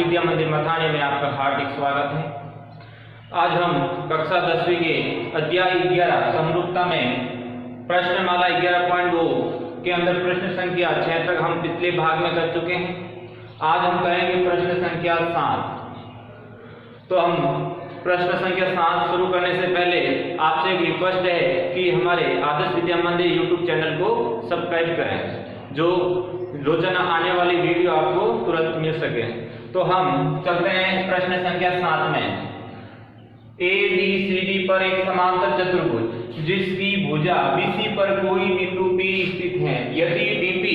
विद्या मंदिर मथाने में आपका हार्दिक स्वागत है। आज हम कक्षा 10वीं के अध्याय 11 समरूपता में प्रश्नमाला 11.2 के अंदर प्रश्न संख्या 6 तक हम पिछले भाग में कर चुके हैं। आज हम करेंगे प्रश्न संख्या 7। तो हम प्रश्न संख्या 7 शुरू करने से पहले आपसे एक रिक्वेस्ट है कि हमारे आदर्श विद्या मंदिर यूट्यूब चैनल को सब्सक्राइब करें, जो रोजाना आने वाली वीडियो आपको तुरंत मिल सके। तो हम चलते हैं प्रश्न संख्या 7 में। ABCD पर एक समांतर चतुर्भुज जिसकी भुजा BC पर कोई बिंदु P स्थित है, यदि DP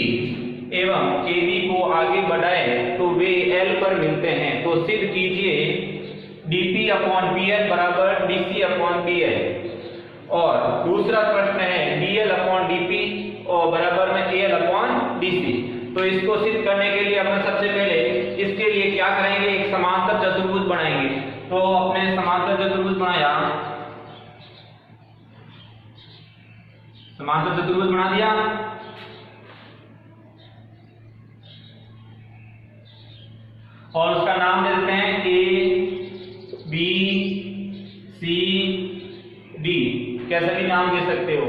एवं AB को आगे बढ़ाए तो वे L पर मिलते हैं, तो सिद्ध कीजिए dP/PL बराबर DC/PL। और दूसरा प्रश्न है DL/DP और बराबर में AL/DC। तो इसको सिद्ध करने के लिए अपन सबसे पहले इसके लिए क्या करेंगे, एक समांतर चतुर्भुज बनाएंगे। तो अपने समांतर चतुर्भुज बनाया, समांतर चतुर्भुज बना दिया। और उसका नाम दे देते हैं ABCD, कैसा भी नाम दे सकते हो।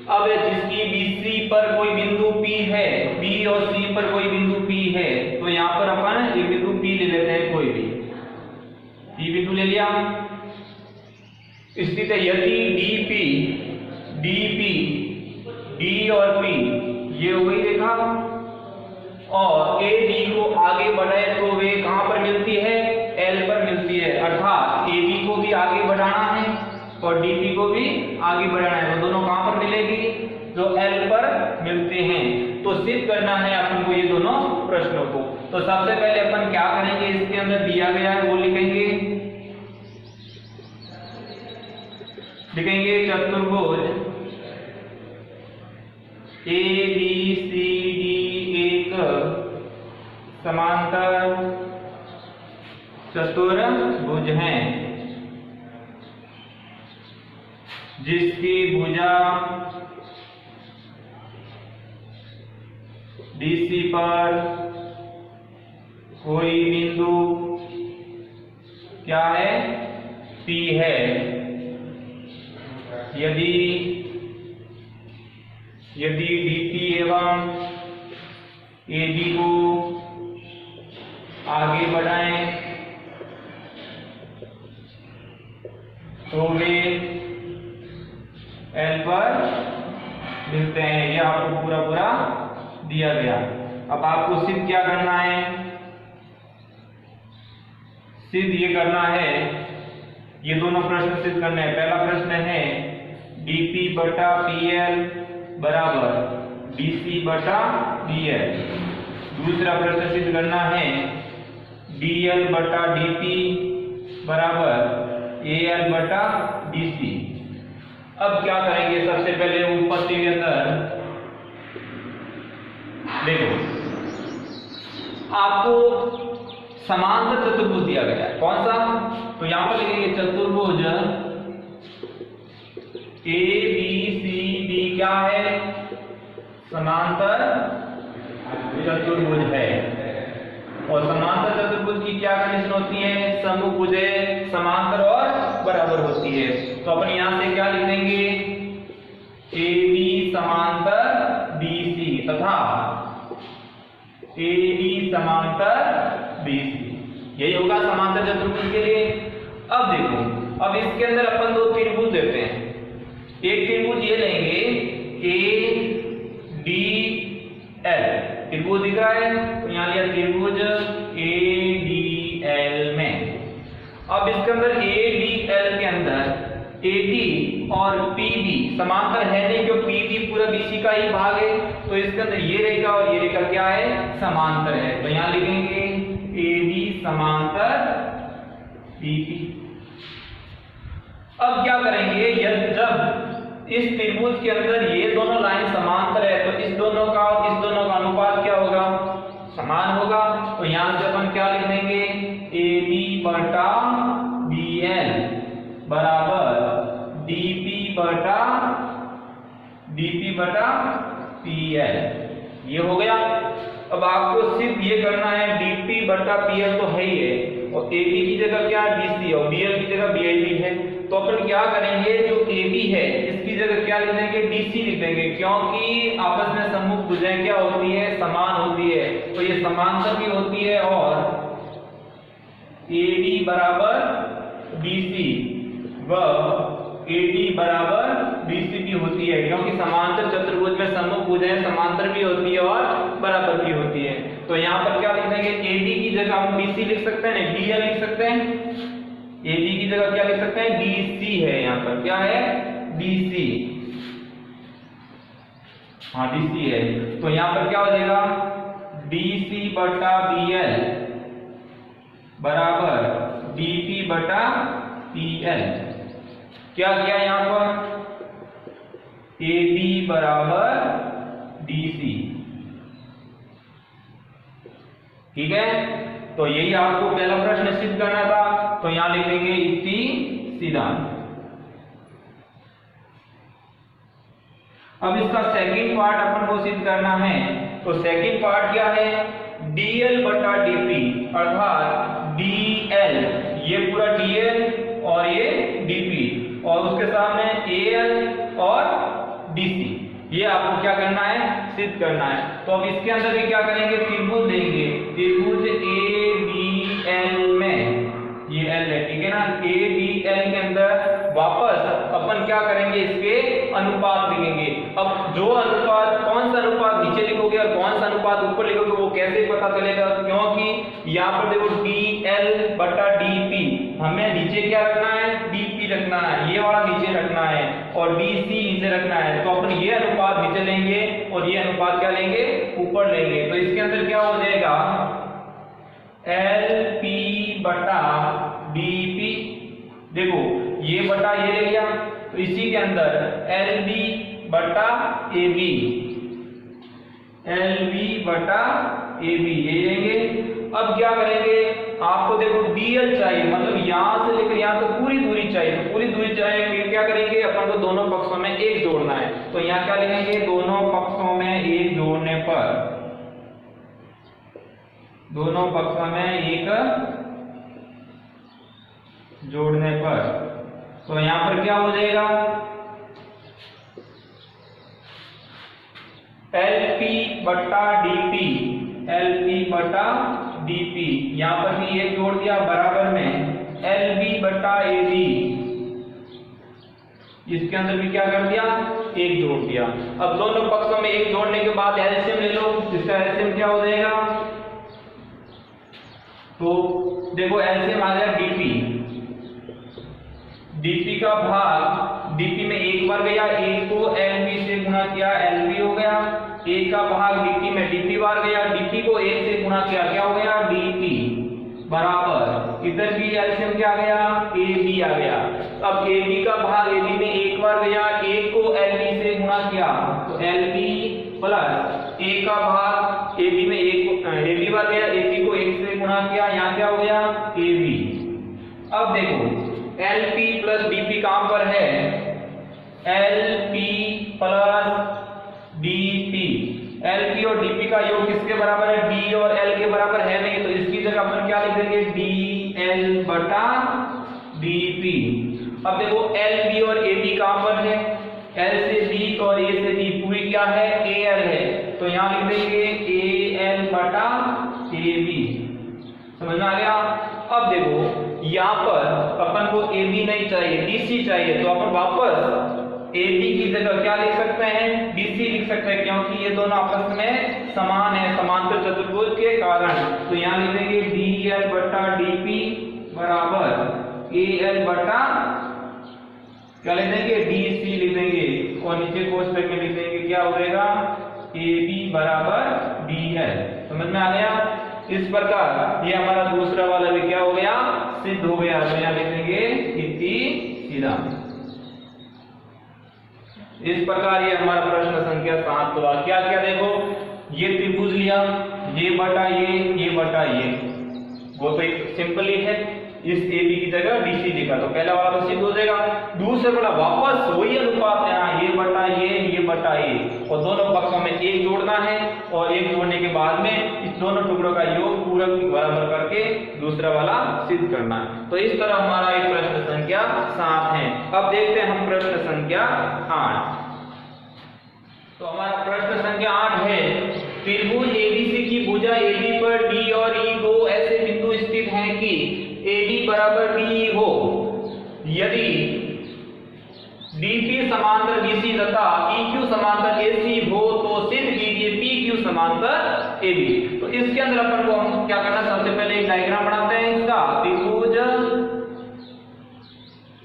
अब जिसकी BC पर कोई बिंदु P है, B और C पर कोई बिंदु P है, तो यहां पर अपन एक बिंदु P ले लेते हैं, कोई भी P बिंदु ले लिया। स्थित है यदि DP D और P ये हो गई रेखा, और AD को आगे बढ़ाए तो वे कहां पर मिलती है, L पर मिलती है। अर्थात AB को भी आगे बढ़ाना है और DP को भी आगे बढ़ाना है, तो दोनों कहां पर मिलेगी, जो L पर मिलते हैं। तो सिद्ध करना है अपन को ये दोनों प्रश्नों को। तो सबसे पहले अपन क्या करेंगे, इसके अंदर दिया गया है वो लिखेंगे चतुर्भुज ABCD एक समांतर चतुर्भुज है जिसकी भुजा DC पर कोई बिंदु क्या है, P है, यदि DP एवं AD को आगे बढ़ाएं तो वे L पर मिलते हैं। यह आपको पूरा दिया गया। अब आपको सिद्ध क्या करना है, सिद्ध ये करना है, ये दोनों प्रश्न सिद्ध करने हैं। पहला प्रश्न है dP/PL बराबर DC/DL। दूसरा प्रश्न सिद्ध करना है DL/DP बराबर AL/DC। अब क्या करेंगे, सबसे पहले उत्पत्ति के अंदर देखो, आपको समांतर चतुर्भुज दिया गया है, कौन सा, तो यहां पर लिखेंगे चतुर्भुज ABCD क्या है, समांतर चतुर्भुज है। और समांतर चतुर्भुज की क्या कंडीशन होती है, समभुजे समांतर और बराबर होती है। तो अपन यहां से क्या लिख देंगे, AB समांतर BC तथा AD समांतर BC, यही होगा समांतर चतुर्भुज के लिए। अब देखो, अब इसके अंदर अपन दो त्रिभुज देते हैं। एक त्रिभुज ये लेंगे ADL, त्रिभुज दिख रहा है, तो यहां लिया त्रिभुज ADL में। अब इसके अंदर ADL के अंदर AD और PB समांतर है नहीं, क्योंकि PB पूरा BC का ही भाग है, तो इसके अंदर ये रेखा और ये रेखा क्या है, समांतर है। तो यहां लिखेंगे AD समांतर PP। अब क्या करेंगे, जब इस त्रिभुज के अंदर ये दोनों लाइन समांतर है, तो इस दोनों का और इस दोनों का अनुपात क्या होगा, समान होगा। तो यहां से अपन क्या लिख देंगे, AB/BL बराबर DP/PL। ये हो गया। अब आपको सिर्फ ये करना है dp बटा pl तो है ही है, और ab की जगह क्या है bc, और bl की जगह bib है। तो अपन क्या करेंगे, जो ab है इसकी जगह क्या लिख देंगे, dc लिख देंगे, क्योंकि आपस में सम्मुख भुजाएं क्या होती है, समान होती है, तो ये समांतर भी होती है, और ad बराबर bc व AD बराबर BC भी होती है, क्योंकि समांतर चतुर्भुज में सम्मुख भुजाएं समांतर भी होती है और बराबर भी होती है। तो यहाँ पर क्या लिख देंगे, AD की जगह हम BC लिख सकते हैं, BL लिख सकते हैं, AD की जगह क्या लिख सकते हैं, BC है, यहाँ पर क्या है, BC, हाँ BC है। तो यहाँ पर क्या हो जाएगा, BC बटा BL बराबर DP बटा PL। क्या किया यहाँ पर, AB बराबर DC, ठीक है। तो यही आपको पहला प्रश्न सिद्ध करना था, तो यहां लिखेंगे इति सिद्धांत। अब इसका सेकंड पार्ट अपन को सिद्ध करना है, तो सेकंड पार्ट क्या है, DL बटा DP, अर्थात DL, ये पूरा DL और ये DP, और उसके सामने AL और DC, ये आपको क्या करना है, सिद्ध करना है। तो अब इसके अंदर भी क्या करेंगे, त्रिभुज लेंगे, त्रिभुज ABL में ये L है, ठीक है ना, ABL के अंदर वापस अपन क्या करेंगे, इसके अनुपात लिखेंगे। अब जो अनुपात, कौन सा अनुपात नीचे लिखोगे और कौन सा अनुपात ऊपर लिखोगे वो कैसे पता चलेगा, क्योंकि यहाँ पर देखो DL बटा DP, हमें नीचे क्या रखना है, DP रखना है, ये वाला नीचे रखना है, और DC नीचे रखना है। तो अपन ये अनुपात नीचे लेंगे और ये अनुपात क्या लेंगे, ऊपर लेंगे। तो इसके अंदर क्या हो जाएगा, LP बटा DP, देखो ये बटा ये ले लिया, तो इसी के अंदर LB बटा AB, LB बटा AB ये लेंगे। अब क्या करेंगे, आपको देखो DL चाहिए, मतलब यहां से लेकर यहां तक पूरी दूरी चाहिए, तो पूरी दूरी चाहिए, क्या करेंगे, अपन को दोनों पक्षों में 1 जोड़ना है। तो यहाँ क्या लिखेंगे, दोनों पक्षों में 1 जोड़ने पर, दोनों पक्षों में 1 जोड़ने पर, तो यहां पर क्या हो जाएगा, LP बटा DP, LP बटा DP, यहां पर भी 1 जोड़ दिया, बराबर में LB बटा AB, इसके अंदर भी क्या कर दिया, 1 जोड़ दिया। अब दोनों पक्षों में 1 जोड़ने के बाद एलसीएम ले लो, इसका एलसीएम क्या हो जाएगा, तो देखो एलसीएम आ गया DP का भाग, DP में 1 बार गया, 1 को LB से गुणा किया, LB हो गया, 1 का भाग DP में DP बार गया, DP को 1 से गुणा किया, क्या हो गया, DP बराबर, इधर भी एलसीएम क्या आ गया, AB आ गया। अब AB का भाग AB में 1 बार गया, 1 को LB से गुणा किया, तो LB प्लस 1 का भाग AB में 1 AB बार गया, AB को 1 से गुणा किया, यहाँ क्या हो गया, AB। अब देखो LP प्लस DP कहां पर है, LP प्लस DP, LP और DP का योग किसके बराबर है, D और L के बराबर है नहीं, तो इसकी जगह अपन क्या लिख देंगे, DL बटा DP। अब देखो LB और AB कहां पर है, L से B और A से B पूरी क्या है, AL है, तो यहां लिख देंगे AL बटा AB। समझ में आ गया। अब देखो यहाँ पर अपन को AB नहीं चाहिए, DC चाहिए, तो अपन वापस AB की जगह क्या लिख सकते हैं, DC लिख सकते हैं, क्योंकि ये दोनों आपस में समान है, समांतर चतुर्भुज के कारण। तो यहाँ लिख देंगे DL बटा DP बराबर AL बटा क्या लिख देंगे, DC लिख देंगे, और नीचे कोष्ठक में लिख देंगे क्या हो जाएगा, AB बराबर DL। समझ में आ गया। इस प्रकार ये हमारा दूसरा वाला भी क्या हो गया, सिद्ध हो गया। तो यहाँ लिख देंगे इति सिद्धांत। इस प्रकार ये हमारा प्रश्न संख्या 7 हुआ। क्या क्या देखो, ये त्रिभुज लिया, ये बटा ये बटा ये, वो तो एक सिंपल ही है, इस AB की जगह DC लिखा, तो पहला वाला तो सिद्ध हो जाएगा। दूसरा वाला वापस वही अनुपात है, ये बटा ये बटा ए, और दोनों पक्षों में एक जोड़ना है और एक जोड़ने के बाद में इस दोनों टुकड़ों का योग पूरक बराबर करके दूसरा वाला सिद्ध करना है। तो इस तरह हमारा एक प्रश्न संख्या 7 है। अब देखते हैं हम प्रश्न संख्या 8। तो हमारा प्रश्न संख्या 8 है, त्रिभुज एबीसी की भुजा एबी पर डी और ई दो ऐसे बिंदु स्थित हैं कि एडी बराबर डीई हो, यदि डीपी समांतर बीसी तथा ईक्यू समांतर एसी हो तो सिद्ध कीजिए पीक्यू समांतर एबी। तो इसके अंदर अपन को हम क्या करना, सबसे पहले एक डायग्राम बनाते हैं इसका, त्रिभुज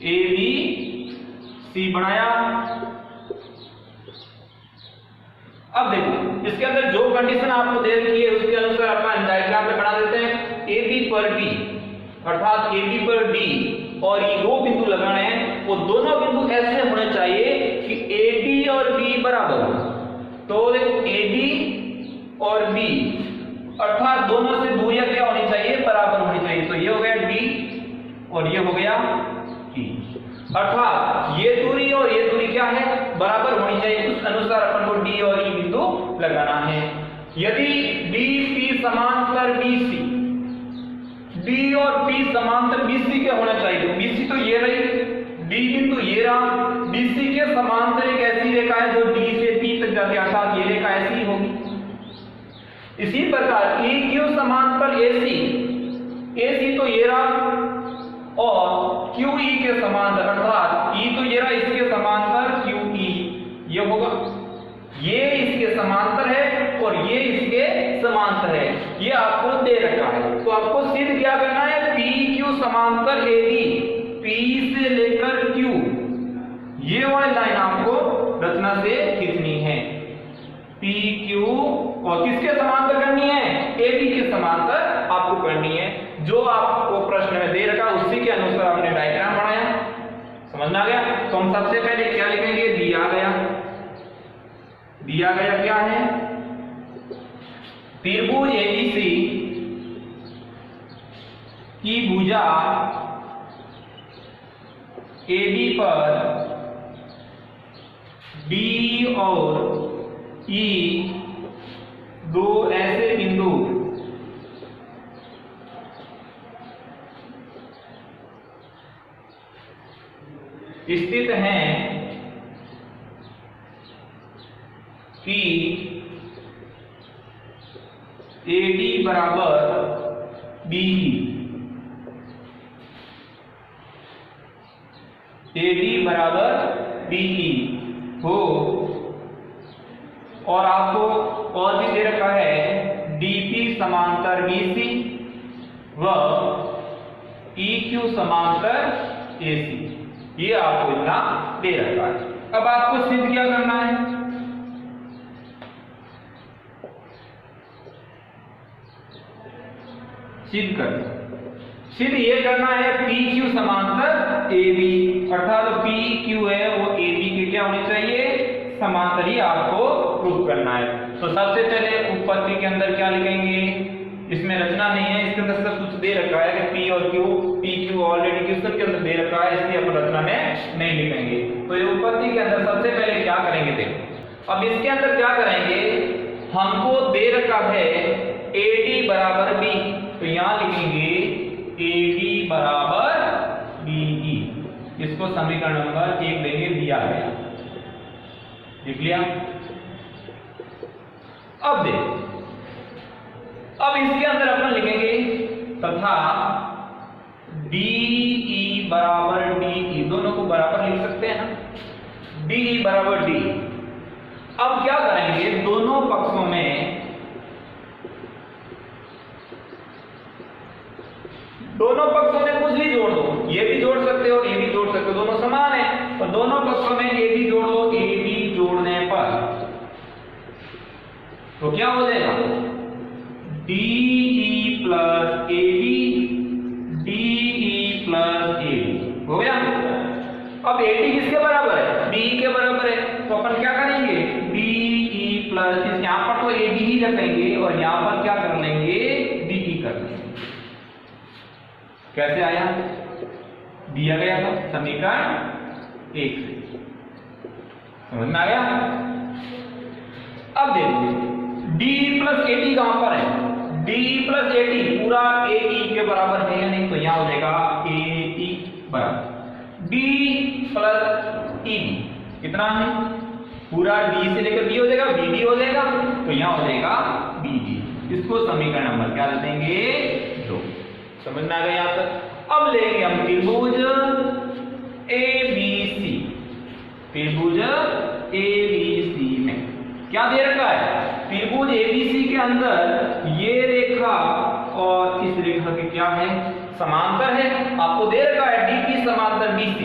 एबी सी बनाया। अब देखो इसके अंदर जो कंडीशन आपको दे रखी है उसके अनुसार अपन डायग्राम में बना देते हैं। एबी पर डी अर्थात एबी पर डी और ये दो बिंदु लगाने हैं, वो दोनों बिंदु ऐसे होने चाहिए कि एडी और बी बराबर हो। तो देखो एडी और बी अर्थात दोनों से दूरियां क्या होनी चाहिए, बराबर होनी चाहिए। तो ये हो गया डी और ये हो गया ई, अर्थात ये दूरी और ये दूरी क्या है, बराबर होनी चाहिए। उस अनुसार अपन को डी और ई बिंदु लगाना है। यदि डीपी समांतर बीसी, डी और पी समांतर बीसी के होना चाहिए। बीसी तो ये रही, डी बिंदु ये रहा, बीसी के समांतर एक ऐसी रेखा है जो डी से पी तक जाती है, अर्थात ये रेखा ऐसी होगी। इसी प्रकार ई क्यू समांतर एसी, एसी तो ये रहा और क्यू ई के समांतर, अर्थात ई तो ये रहा, इसके समांतर क्यू ई ये होगा। ये इसके समांतर है और ये इसके समांतर है, ये आपको दे रखा है। तो आपको सिद्ध क्या करना है, पी क्यू समांतर एडी, पी से लेकर क्यू, ये वाली लाइन आपको रचना से खींचनी है। पी क्यू और किसके समांतर करनी है, एबी के समांतर आपको करनी है। जो आपको प्रश्न में दे रखा उसी के अनुसार हमने डायग्राम बनाया। समझ में आ गया? तो हम सबसे पहले क्या लिखेंगे, दिया गया क्या है, त्रिभुज एबीसी की भुजा एबी पर डी और ई दो ऐसे बिंदु स्थित हैं कि एडी बराबर बीई, एडी बराबर बीई हो, और आपको और भी दे रखा है डीपी समांतर बीसी व ईक्यू समांतर एसी, ये आपको इतना दे रखा है। अब आपको सिद्ध क्या करना है, सिद्ध ये करना है पी क्यू समांतर ए बी, अर्थात पी क्यू है वो ए बी के क्या होनी चाहिए, समांतर ही आपको प्रूव करना है। तो सबसे पहले उत्पत्ति के अंदर क्या लिखेंगे, इसमें रचना नहीं है, इसके अंदर सब कुछ दे रखा है कि पी और Q, P Q already question के अंदर दे रखा है, इसलिए अपन रचना में नहीं लिखेंगे। तो ये उत्पत्ति के अंदर सबसे पहले क्या करेंगे, देखो अब इसके अंदर क्या करेंगे, हमको दे रखा है AD बराबर B, तो यहां लिखेंगे AD बराबर BE, इसको समीकरण नंबर 1 देंगे, दिया गया, लिख लिया। अब देखो, अब इसके अंदर अपन लिखेंगे तथा DE बराबर DE, दोनों को बराबर लिख सकते हैं ना, DE बराबर D। अब क्या करेंगे, दोनों पक्षों में कुछ भी जोड़ दो, ये भी जोड़ सकते हो, ये भी जोड़ सकते हो, दोनों समान है, और दोनों पक्षों में ए भी जोड़ दो, ए बी जोड़ने पर तो क्या हो जाएगा, DE plus AB, DE plus AB हो गया। अब AD किसके बराबर है, BE के बराबर है, तो अपन क्या करेंगे, DE प्लस, यहां पर तो AD ही रखेंगे और यहां पर क्या कर लेंगे, DE कर लेंगे। कैसे आया, दिया गया था समीकरण 1 से, समझ में आ गया। अब देखो D प्लस AD कहां पर है? D प्लस AD पूरा AE के बराबर है या नहीं? तो यहां हो जाएगा AE बराबर D प्लस EB कितना है? पूरा D से लेकर B हो जाएगा, BD हो जाएगा, तो यहां हो जाएगा BD। इसको समीकरण नंबर क्या दे देंगे? 2। समझ में आ गया यहां तक? अब लेंगे हम त्रिभुज ABC। त्रिभुज ABC में क्या दे रखा है? त्रिभुज ABC के अंदर ये रेखा और इस रेखा के क्या है? समांतर है। आपको दे रखा है D की समांतर BC,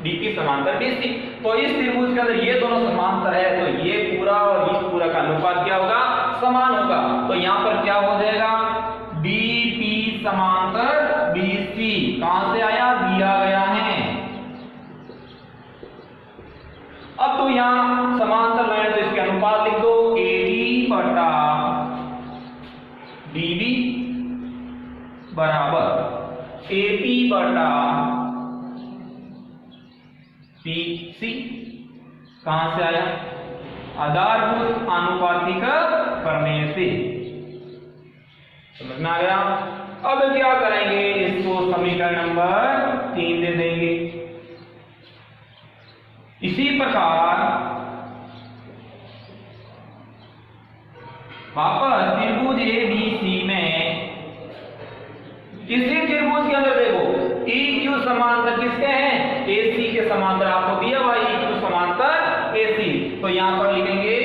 D की समांतर BC। तो इस त्रिभुज के अंदर ये दोनों समांतर है, तो ये पूरा और इस पूरा का अनुपात क्या होगा? समान होगा। तो यहां पर क्या हो जाएगा? DP समांतर BC कहां से आया? दिया गया है। अब तो यहां समांतर लाइन, तो इसके अनुपात लिख दो AD बटा DB बराबर AP बटा PC। कहां से आया? आधारभूत आनुपातिक प्रमेय से। समझ में आ गया? अब क्या करेंगे? इसको समीकरण नंबर 3 दे देंगे। इसी प्रकार वापस त्रिभुज ABC में इसी त्रिभुज के अंदर देखो EQ समांतर किसके हैं? AC के समांतर आपको दिया हुआ EQ समांतर AC। तो यहां पर लिखेंगे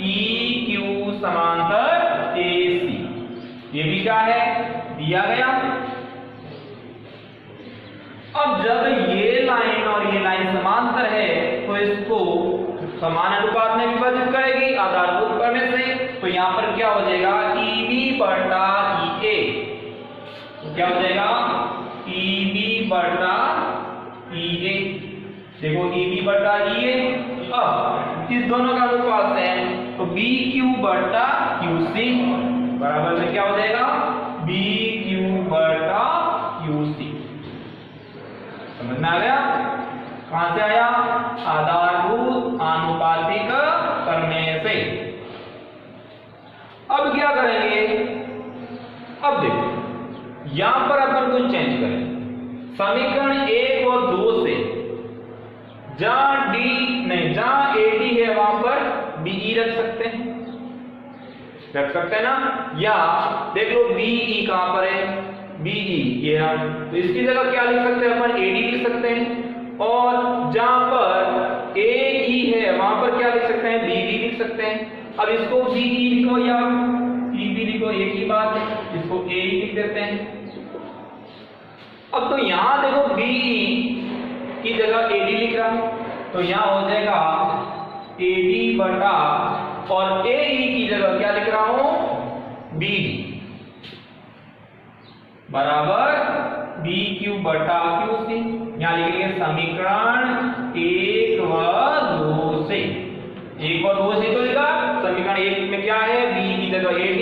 EQ समांतर AC। ये भी क्या है? दिया गया। अब जब ये लाइन और ये लाइन समांतर है तो इसको समान अनुपात में विभाजित करेगी आधारभूत प्रमेय से। तो यहां पर क्या हो जाएगा? EB बटा EA। तो क्या हो जाएगा? EB बटा EA। देखो EB बटा EA। अब इस दोनों का अनुपात है तो BQ बटा QC बराबर में क्या हो जाएगा? BQ बटा QC। समझ में आ गया? कहां से आया? आधारभूत आनुपातिक प्रमेय से। अब क्या करेंगे? अब देखो यहां पर अपन कुछ चेंज करें। समीकरण 1 और 2 से जहां AD है वहां पर BE रख सकते हैं, ना? या देख लो BE कहां पर है? BE ये रहा। तो इसकी जगह क्या लिख सकते हैं अपन? AD लिख सकते हैं। और जहां पर AE है वहां पर क्या लिख सकते हैं? BD लिख सकते हैं। अब इसको BE लिखो या EB लिखो, एक ही बात है। इसको AE लिख देते हैं। अब तो यहां देखो BE की जगह AD लिख रहा हूं, तो यहां हो जाएगा AD बटा और AE की जगह क्या लिख रहा हूं? BD बराबर BQ बटा QC। यहां लिखेंगे समीकरण 1 व 2 से। 1 व 2 से तो लिखा। समीकरण 1 में क्या है? B की जगह AD,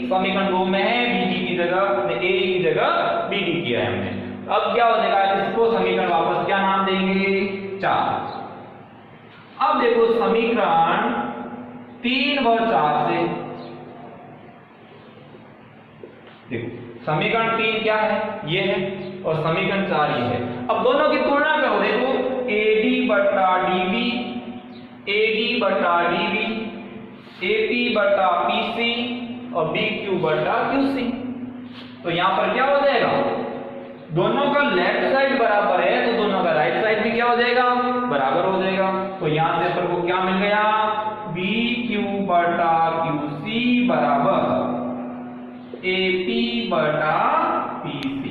समीकरण 2 में है BD की जगह AE की जगह BD किया है हमने। अब क्या हो जाएगा? इसको समीकरण वापस क्या नाम देंगे? 4। अब देखो समीकरण 3 व 4 से देखो समीकरण 3 क्या है? ये है और समीकरण 4 ये है। अब दोनों की तुलना करो। देखो AD बटा DB, AD बटा DB, AP बटा PC और BQ बटा QC। तो यहां पर क्या हो जाएगा? दोनों का लेफ्ट साइड बराबर है तो दोनों का राइट साइड भी क्या हो जाएगा? बराबर हो जाएगा। तो यहां से अपन को क्या मिल गया? BQ बटा QC बराबर AP बटा PC।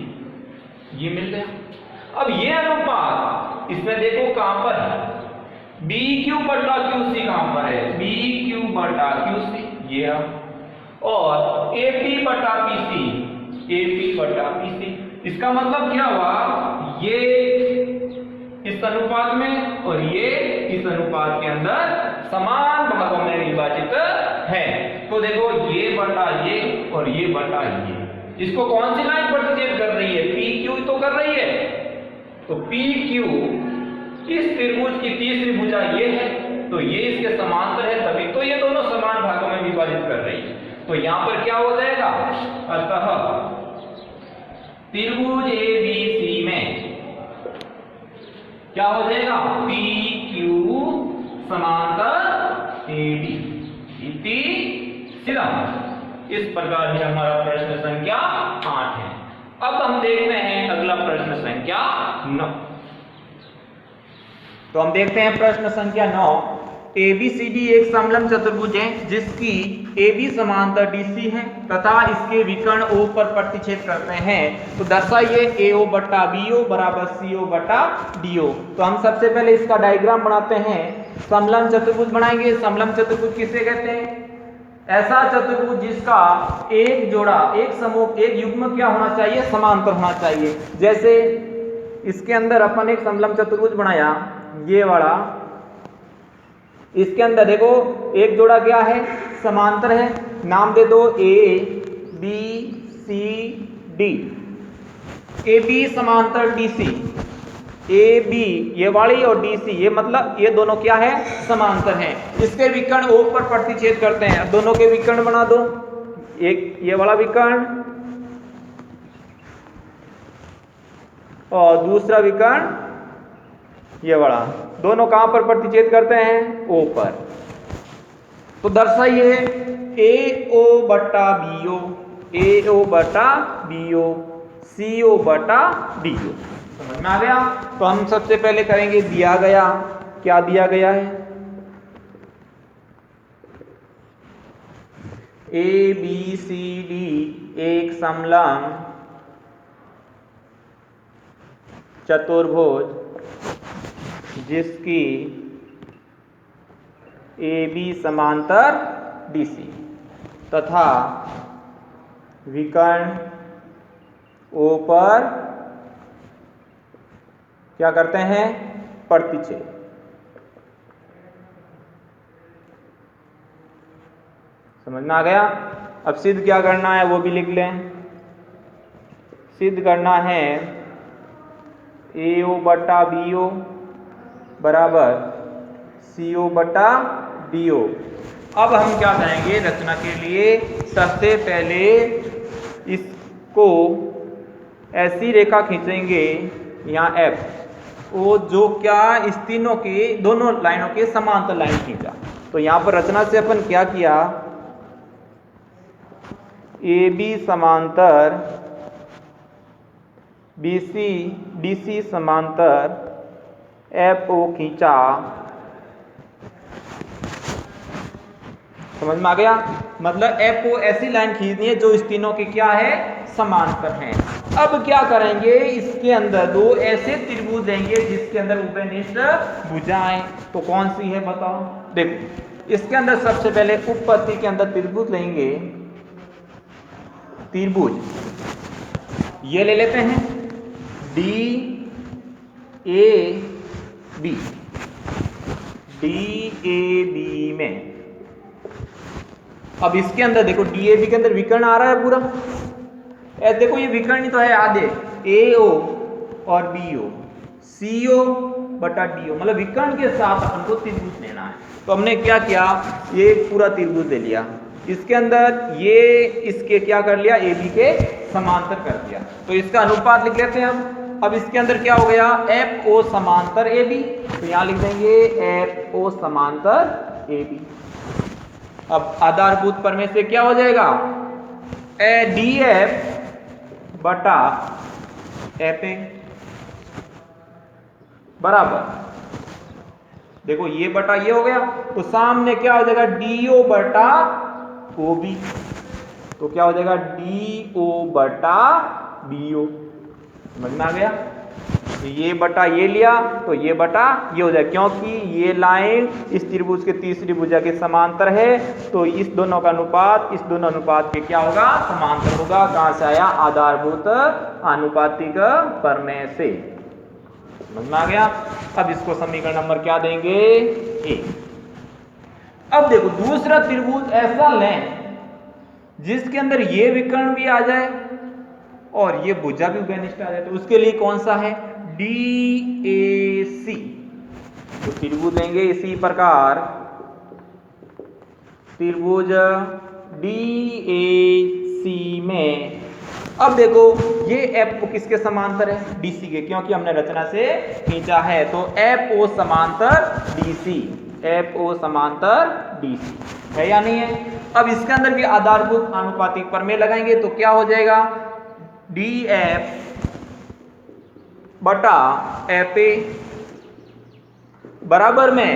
ये मिल गया। अब ये अनुपात इसमें देखो कहां पर है? BQ बटा QC कहां पर है? BQ बटा QC ये है। और AP बटा PC, AP बटा PC। इसका मतलब क्या हुआ? ये इस अनुपात में और ये इस अनुपात के अंदर समान भागों में विभाजित है। तो देखो ये बटा ये और ये बटा ये। इसको कौन सी लाइन प्रतिच्छेद कर रही है? PQ तो कर रही है। तो PQ इस त्रिभुज की तीसरी भुजा ये है, तो ये इसके समांतर है, तभी तो ये दोनों समान भागों में विभाजित कर रही है। तो यहां पर क्या हो जाएगा, अतः त्रिभुज ABC में क्या हो जाएगा, PQ समांतर AD इति सिद्धम। इस प्रकार से हमारा प्रश्न संख्या 8 है। अब हम देखते हैं अगला प्रश्न संख्या 9। तो हम देखते हैं प्रश्न संख्या 9। ABCD एक समलंब चतुर्भुज है जिसकी AB समांतर DC है तथा इसके विकर्ण O पर प्रतिच्छेद करते हैं, तो दर्शाइए AO बटा BO बराबर CO बटा DO। तो हम सबसे पहले इसका डायग्राम बनाते हैं। समलंब चतुर्भुज बनाएंगे। समलंब चतुर्भुज किसे कहते हैं, ऐसा चतुर्भुज जिसका एक जोड़ा, एक समूह, एक युग्म क्या होना चाहिए, समांतर होना चाहिए। जैसे इसके अंदर अपन एक समलंब चतुर्भुज बनाया, ये वाला, इसके अंदर देखो एक जोड़ा क्या है, समांतर है। नाम दे दो ABCD। AB समांतर DC, AB ये वाली और DC ये मतलब ये दोनों क्या है, समांतर हैं। इसके विकर्ण O पर प्रतिच्छेद करते हैं। दोनों के विकर्ण बना दो, एक ये वाला विकर्ण और दूसरा विकर्ण ये वाला, दोनों कहां पर प्रतिच्छेद करते हैं, O पर। तो दर्शाइए AO बटा BO, AO बटा BO, CO बटा DO। समझ में आ गया। तो हम सबसे पहले करेंगे, दिया गया, क्या दिया गया है, ABCD एक समलंब चतुर्भुज जिसकी AB समांतर DC तथा विकर्ण O पर क्या करते हैं, प्रतिच्छेद। समझ में आ गया। अब सिद्ध क्या करना है वो भी लिख लें। सिद्ध करना है AO बटा BO बराबर CO बटा DO। अब हम क्या करेंगे, रचना के लिए सबसे पहले इसको ऐसी रेखा खींचेंगे, यहाँ F, वो जो क्या इस तीनों के, दोनों लाइनों के समांतर लाइन खींचा। तो यहाँ पर रचना से अपन क्या किया, AB समांतर BC DC समांतर FO खींचा। समझ में आ गया। मतलब FO ऐसी लाइन खींचनी है जो इस तीनों के क्या है, समांतर हैं। अब क्या करेंगे, इसके अंदर दो ऐसे त्रिभुज देंगे जिसके अंदर उभयनिष्ठ भुजाएं। तो कौन सी है बताओ। देखो इसके अंदर सबसे पहले उपपत्ति के अंदर त्रिभुज लेंगे, त्रिभुज ये ले लेते हैं DAB। DAB में अब इसके अंदर देखो DAB के अंदर विकर्ण आ रहा है पूरा। देखो ये विकर्ण ही तो है आधे, AO और BO, CO बटा DO, मतलब विकर्ण के साथ अपन को त्रिभुज लेना है। तो हमने क्या किया, ये पूरा त्रिभुज ले लिया, इसके अंदर ये इसके क्या कर लिया, AB के समांतर कर दिया। तो इसका अनुपात लिख लेते हैं हम। अब इसके अंदर क्या हो गया, FO समांतर AB, तो यहां लिख देंगे FO समांतर AB। अब आधारभूत प्रमेय से क्या हो जाएगा, DF बटा FA बराबर, देखो ये बटा ये हो गया, तो सामने क्या हो जाएगा DO बटा OB, तो क्या हो जाएगा DO बटा BO। समझ में आ गया। तो ये बटा ये लिया तो ये बटा ये हो जाए, क्योंकि ये लाइन इस त्रिभुज के तीसरी भुजा के समांतर है, तो इस दोनों का अनुपात इस दोनों अनुपात के क्या होगा, समांतर होगा। कहां से आया, आधारभूत आनुपातिक प्रमेय से। समझ में आ गया। अब इसको समीकरण नंबर क्या देंगे, 1। अब देखो दूसरा त्रिभुज ऐसा लें जिसके अंदर ये विकर्ण भी आ जाए और ये भुजा भी उभयनिष्ठ आ जाए, तो उसके लिए कौन सा है, DAC। तो त्रिभुज लेंगे इसी प्रकार त्रिभुज DAC में, अब देखो ये FO किसके समांतर है? DC के, क्योंकि हमने रचना से खींचा है। तो FO समांतर DC, FO समांतर DC है या नहीं है? अब इसके अंदर भी आधारभूत आनुपातिक प्रमेय लगाएंगे तो क्या हो जाएगा? DF बटा FA बराबर में,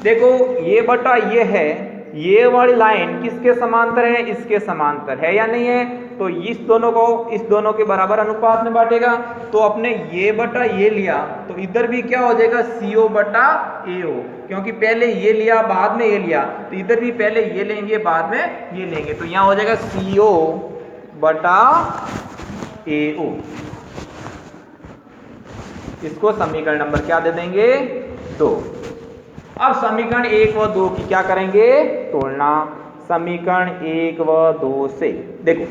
देखो ये बटा ये है, ये वाली लाइन किसके समांतर है? इसके समांतर है या नहीं है? तो इस दोनों को इस दोनों के बराबर अनुपात में बांटेगा। तो अपने ये बटा ये लिया तो इधर भी क्या हो जाएगा? CO बटा AO, क्योंकि पहले ये लिया बाद में ये लिया, तो इधर भी पहले ये लेंगे बाद में ये लेंगे, तो यहां हो जाएगा CO बटा AO। इसको समीकरण नंबर क्या दे देंगे? 2। अब समीकरण 1 व 2 की क्या करेंगे? तुलना। समीकरण 1 व 2 से देखो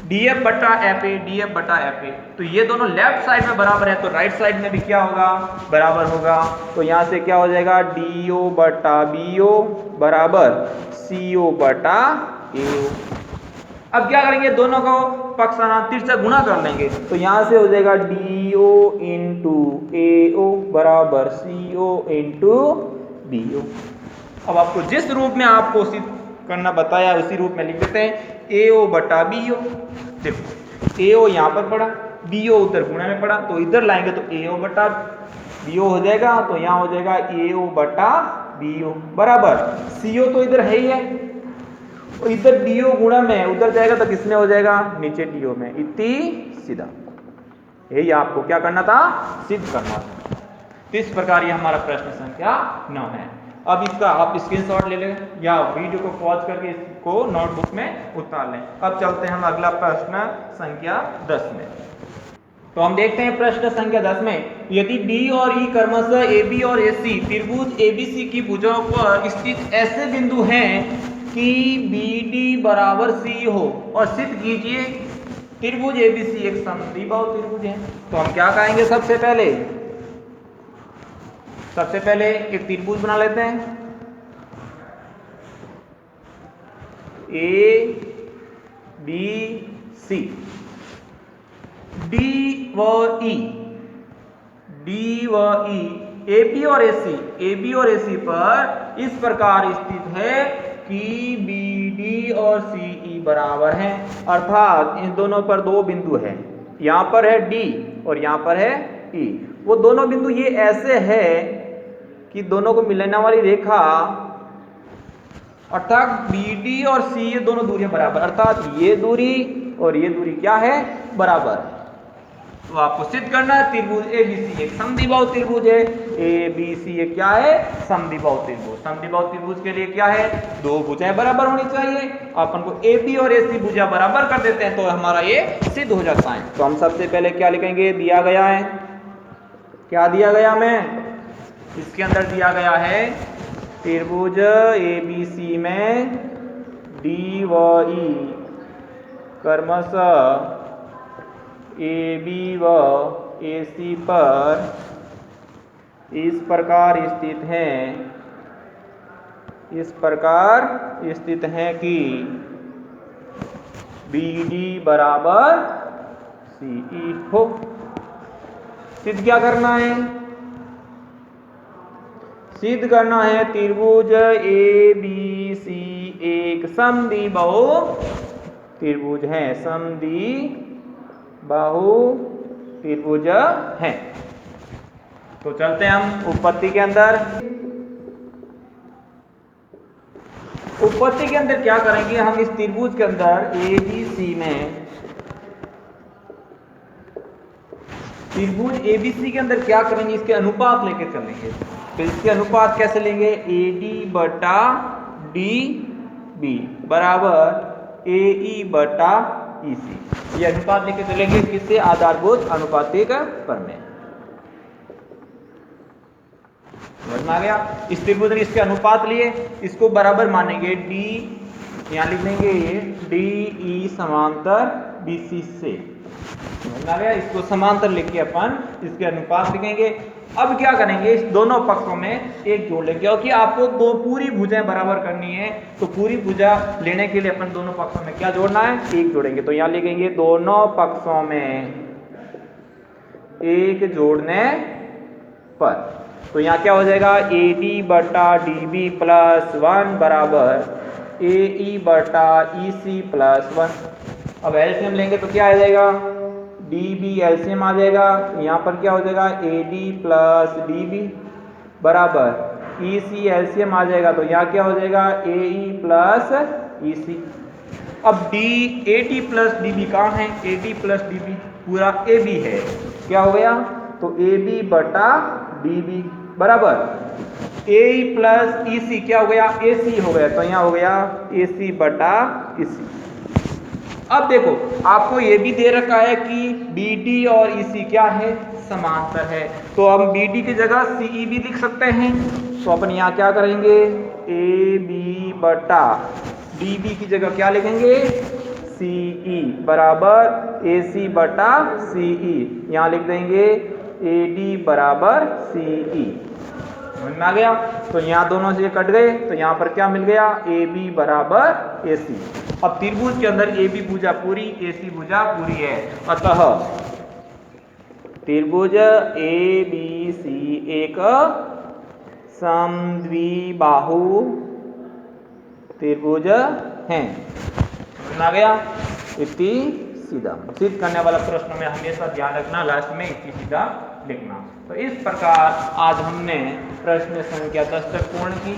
DF बटा FA, DF बटा FA, तो ये दोनों लेफ्ट साइड में बराबर है, तो राइट साइड में भी क्या होगा? बराबर होगा। तो यहां से क्या हो जाएगा? DO बटा BO बराबर CO बटा AO। अब क्या करेंगे? दोनों को पक्षांतर से गुणा कर लेंगे, तो यहां से हो जाएगा DO इंटू AO बराबर CO इंटू BO। अब आपको जिस रूप में आपको सिद्ध करना बताया उसी रूप में लिख देते हैं, AO बटा BO। देखो AO यहां पर पड़ा, BO उधर गुणा में पड़ा, तो इधर लाएंगे तो AO बटा BO हो जाएगा, तो यहां हो जाएगा AO बटा BO बराबर CO तो इधर है ही है, तो इधर DO गुणा में उधर जाएगा तो किसमें हो जाएगा? नीचे DO में। इतनी सीधा, यही आपको क्या करना था? सिद्ध करना था। तो इस प्रकार ये हमारा प्रश्न संख्या 9 है। अब इसका आप स्क्रीनशॉट ले लें या वीडियो को पॉज करके इसको नोटबुक में उतार लें। अब चलते हैं हम अगला प्रश्न संख्या 10 में। तो हम देखते हैं प्रश्न संख्या 10 में, यदि D और E क्रमशः AB और AC त्रिभुज ABC की भुजाओं पर स्थित ऐसे बिंदु हैं कि BD बराबर C हो, और सिद्ध कीजिए त्रिभुज ABC एक समद्विबाहु त्रिभुज है। तो हम क्या कहेंगे? सबसे पहले एक त्रिभुज बना लेते हैं, ABC, D व E, AB और AC पर इस प्रकार स्थित है कि BD और CE बराबर हैं, अर्थात इन दोनों पर दो बिंदु हैं, यहां पर है D और यहां पर है E। वो दोनों बिंदु ये ऐसे है कि दोनों को मिलाने वाली रेखा अर्थात BD और C ये दोनों दूरियां बराबर, अर्थात ये दूरी और ये दूरी क्या है? बराबर। तो आपको सिद्ध करना है त्रिभुज ABC एक समद्विबाहु त्रिभुज है। ABC ये क्या है? समद्विबाहु त्रिभुज। समद्विबाहु त्रिभुज के लिए क्या है? दो भुजाएं बराबर होनी चाहिए। अपन को AB और AC भुजा बराबर कर देते हैं तो हमारा ये सिद्ध हो जाता है। तो हम सबसे पहले क्या लिखेंगे? दिया गया है, क्या दिया गया हमें? इसके अंदर दिया गया है त्रिभुज ABC में D व E क्रमशः AB व AC पर इस प्रकार स्थित हैं कि BD बराबर CE हो। सिद्ध क्या करना है? सिद्ध करना है त्रिभुज ABC एक समद्विबाहु त्रिभुज है, समद्विबाहु त्रिभुज है। तो चलते हैं हम उत्पत्ति के अंदर। उत्पत्ति के अंदर क्या करेंगे? हम इस त्रिभुज के अंदर ABC में त्रिभुज ABC के अंदर क्या करेंगे? इसके अनुपात लेके चलेंगे। तो इसके अनुपात कैसे लेंगे? AD बटा DB बराबर AE बटा EC, ये अनुपात लेके चलेंगे। किससे? आधारभूत आनुपातिक प्रमेय। समझ में आ गया? इस त्रिभुज ने इसके अनुपात लिए, इसको बराबर मानेंगे D, यहां लिख देंगे DE समांतर BC से। समझ गया। इसको समांतर लिख के अपन इसके अनुपात लिखेंगे। अब क्या करेंगे, इस दोनों पक्षों में एक जोड़ लेंगे, क्योंकि आपको दो पूरी भुजाएं बराबर करनी है, तो पूरी भुजा लेने के लिए अपन दोनों पक्षों में क्या जोड़ना है, एक जोड़ेंगे। तो यहां लिखेंगे दोनों पक्षों में एक जोड़ने पर, तो यहाँ क्या हो जाएगा, ए डी बटा डी बी प्लस 1 बराबर ए ई बटा ई सी प्लस 1। अब एलसीएम लेंगे तो क्या आ जाएगा, डी बी एलसीएम आ जाएगा, यहाँ पर क्या हो जाएगा A D plus D B बराबर ई सी एलसीएम आ जाएगा, तो यहाँ क्या हो जाएगा ए ई प्लस ई सी। अब D A D plus D B कहाँ है, A D plus D B पूरा ए बी है, क्या हो गया, तो ए बी बटा डी बी बराबर ए प्लस ई सी क्या हो गया, ए सी हो गया, तो यहाँ हो गया ए सी बटा ई सी। अब देखो आपको ये भी दे रखा है कि बी डी और ई सी क्या है, समांतर है, तो हम बी डी की जगह सी ई भी लिख सकते हैं। तो अपन यहाँ क्या करेंगे, ए बी बटा डी बी की जगह क्या लिखेंगे, सी ई बराबर ए सी बटा सी ई, यहाँ लिख देंगे ए डी बराबर सी ई। समझ में आ गया। तो यहाँ दोनों से कट गए, तो यहाँ पर क्या मिल गया, ए बी बराबर ए सी। अब त्रिभुज के अंदर ए बी भुजा पूरी, ए सी भुजा पूरी है, अतः त्रिभुज ए बी सी एक समद्विबाहु त्रिभुज है। समझ में आ गया। इति सीधा सिद्ध करने वाला प्रश्न में हमेशा ध्यान रखना, लास्ट में इति सीधा लिखना। तो इस प्रकार आज हमने प्रश्न संख्या 10 तक पूर्ण की।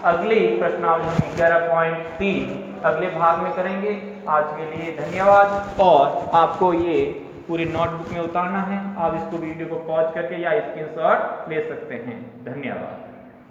अगली प्रश्नावली हम 11.3 अगले भाग में करेंगे। आज के लिए धन्यवाद। और आपको ये पूरी नोटबुक में उतारना है, आप इसको वीडियो को पॉज करके या स्क्रीनशॉट ले सकते हैं। धन्यवाद।